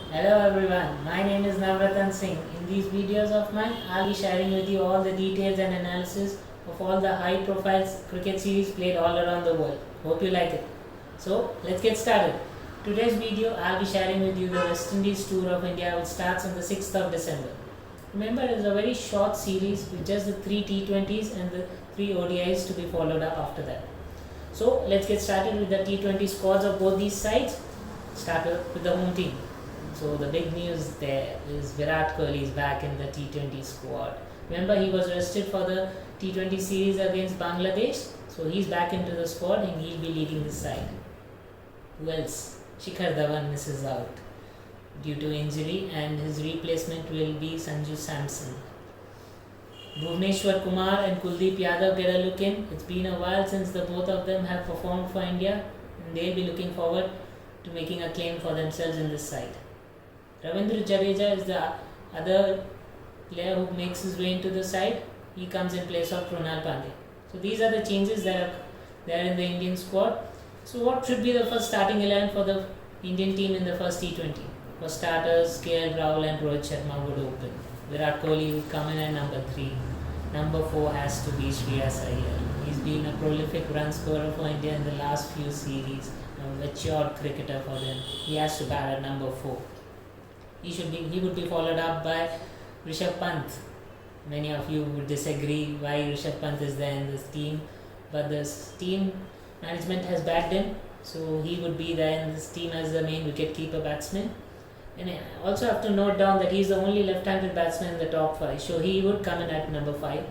Hello everyone, my name is Navratan Singh. In these videos of mine, I'll be sharing with you all the details and analysis of all the high profile cricket series played all around the world. Hope you like it. So, let's get started. Today's video, I'll be sharing with you the West Indies tour of India which starts on the 6th of December. Remember, it is a very short series with just the 3 T20s and the 3 ODIs to be followed up after that. So, let's get started with the T20 squads of both these sides. Start with the home team. So the big news there is Virat Kohli is back in the T20 squad. Remember, he was rested for the T20 series against Bangladesh. So he's back into the squad and he'll be leading the side. Who else? Shikhar Dhawan misses out due to injury and his replacement will be Sanju Samson. Bhuvneshwar Kumar and Kuldeep Yadav get a look in. It's been a while since the both of them have performed for India and they'll be looking forward to making a claim for themselves in this side. Ravindra Jadeja is the other player who makes his way into the side. He comes in place of Krunal Pandey. So these are the changes that are there in the Indian squad. So what should be the first starting 11 for the Indian team in the first T20? For starters, KL Rahul and Rohit Sharma would open. Virat Kohli would come in at number 3. Number 4 has to be Shreyas Iyer. He's been a prolific run scorer for India in the last few series. A mature cricketer for them. He has to bat at number 4. He would be followed up by Rishabh Pant. Many of you would disagree why Rishabh Pant is there in this team, but this team management has backed him, so he would be there in this team as the main wicket-keeper batsman. And I also have to note down that he is the only left-handed batsman in the top 5, so he would come in at number 5.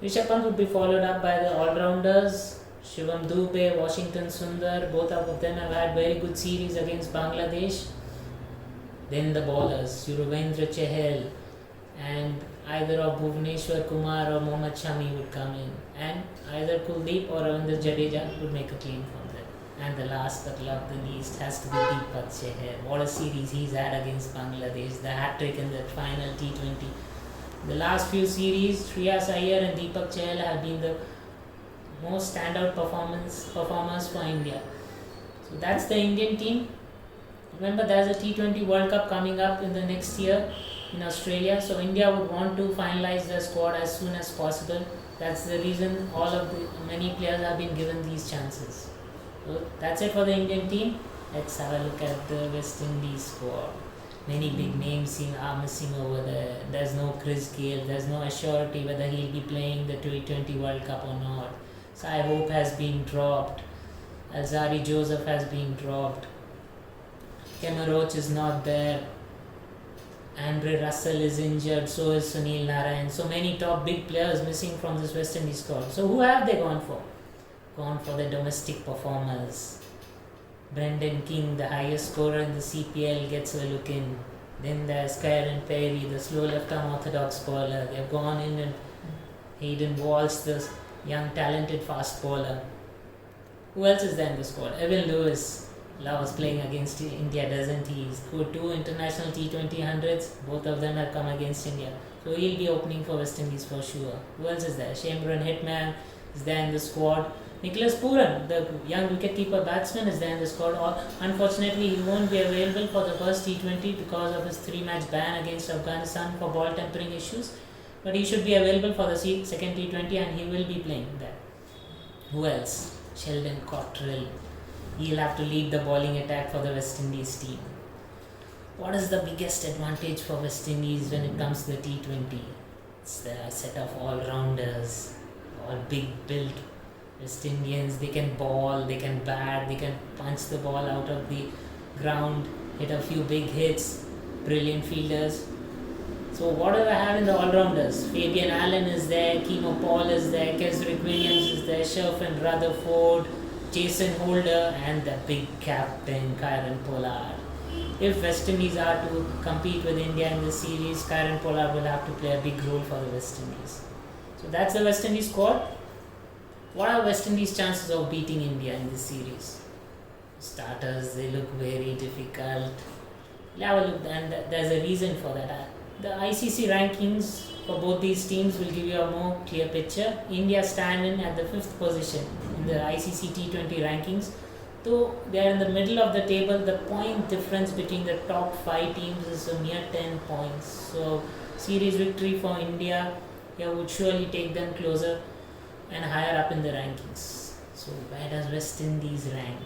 Rishabh Pant would be followed up by the all-rounders Shivam Dube, Washington Sundar. Both of them have had very good series against Bangladesh. Then the bowlers, Yuzvendra Chahal and either of Bhuvneshwar Kumar or Mohammad Shami would come in, and either Kuldeep or Ravindra Jadeja would make a claim from them. And the last but not the least has to be Deepak Chahar. What a series he's had against Bangladesh, the hat-trick in the final T20. The last few series, Shreyas Iyer and Deepak Chahar have been the most standout performers for India. So that's the Indian team. Remember, there's a T20 World Cup coming up in the next year in Australia, so India would want to finalize their squad as soon as possible. That's the reason many players have been given these chances. So that's it for the Indian team. Let's have a look at the West Indies squad. Many big names are missing over there. There's no Chris Gayle. There's no assurity whether he'll be playing the T20 World Cup or not. Sai Hope has been dropped. Alzari Joseph has been dropped. Kemar Roach is not there. Andre Russell is injured, so is Sunil Narayan. So many top big players missing from this West Indies squad. So who have they gone for? Gone for the domestic performers. Brendan King, the highest scorer in the CPL, gets a look in. Then there's Kieran Perry, the slow left-arm orthodox bowler. They've gone in and Hayden Walsh, the young talented fast bowler. Who else is there in the squad? Evan Lewis loves playing against India, doesn't he? He's scored 2 international T20 hundreds. Both of them have come against India. So he'll be opening for West Indies for sure. Who else is there? Shemron Hitman is there in the squad. Nicholas Pooran, the young wicket-keeper batsman, is there in the squad. Unfortunately, he won't be available for the first T20 because of his 3-match ban against Afghanistan for ball tampering issues. But he should be available for the second T20 and he will be playing there. Who else? Sheldon Cottrell. He'll have to lead the bowling attack for the West Indies team. What is the biggest advantage for West Indies when it comes to the T20? It's the set of all-rounders, all big-built West Indians. They can bowl, they can bat, they can punch the ball out of the ground, hit a few big hits, brilliant fielders. So what do I have in the all-rounders? Fabian Allen is there, Keemo Paul is there, Kesrick Williams is there, Sherfin Rutherford, Jason Holder and the big captain Kieron Pollard. If West Indies are to compete with India in this series, Kieron Pollard will have to play a big role for the West Indies. So that's the West Indies squad. What are West Indies' chances of beating India in this series? Starters, they look very difficult. Have a look, and there's a reason for that. The ICC rankings for both these teams will give you a more clear picture. India stand in at the 5th position in the ICC T20 rankings Though they are in the middle of the table, the point difference between the top 5 teams is a mere 10 points. So, series victory for India here would surely take them closer and higher up in the rankings. So, where does West Indies rank?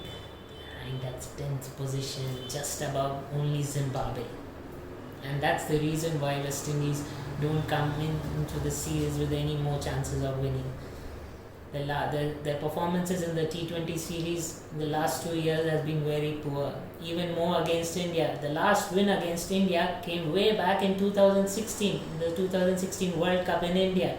Ranked at 10th position, just above only Zimbabwe. And that's the reason why West Indies don't come into the series with any more chances of winning. Their performances in the T20 series in the last 2 years has been very poor, even more against India. The last win against India came way back in 2016, in the 2016 World Cup in India.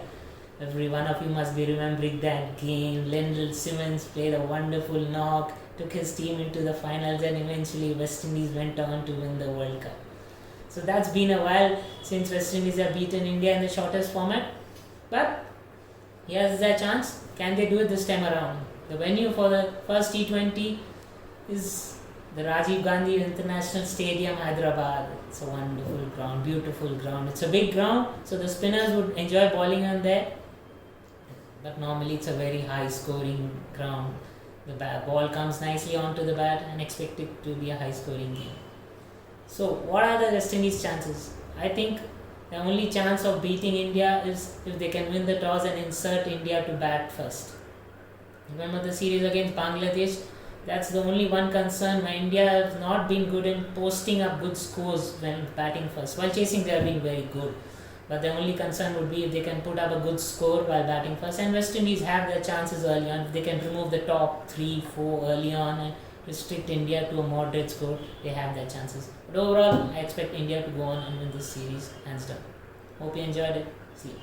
Every one of you must be remembering that game. Lendl Simmons played a wonderful knock, took his team into the finals, and eventually West Indies went on to win the World Cup. So that's been a while since West Indies have beaten India in the shortest format. But here's their chance. Can they do it this time around? The venue for the first T20 is the Rajiv Gandhi International Stadium, Hyderabad. It's a wonderful ground, beautiful ground. It's a big ground, so the spinners would enjoy bowling on there. But normally it's a very high scoring ground. The ball comes nicely onto the bat and expect it to be a high scoring game. So what are the West Indies chances? I think the only chance of beating India is if they can win the toss and insert India to bat first. Remember the series against Bangladesh? That's the only one concern where India has not been good in posting up good scores when batting first. While chasing, they have been very good. But the only concern would be if they can put up a good score while batting first. And West Indies have their chances early on. If they can remove the top 3, 4 early on and restrict India to a moderate score, they have their chances. But overall, I expect India to go on and win this series hands down. Hope you enjoyed it. See you.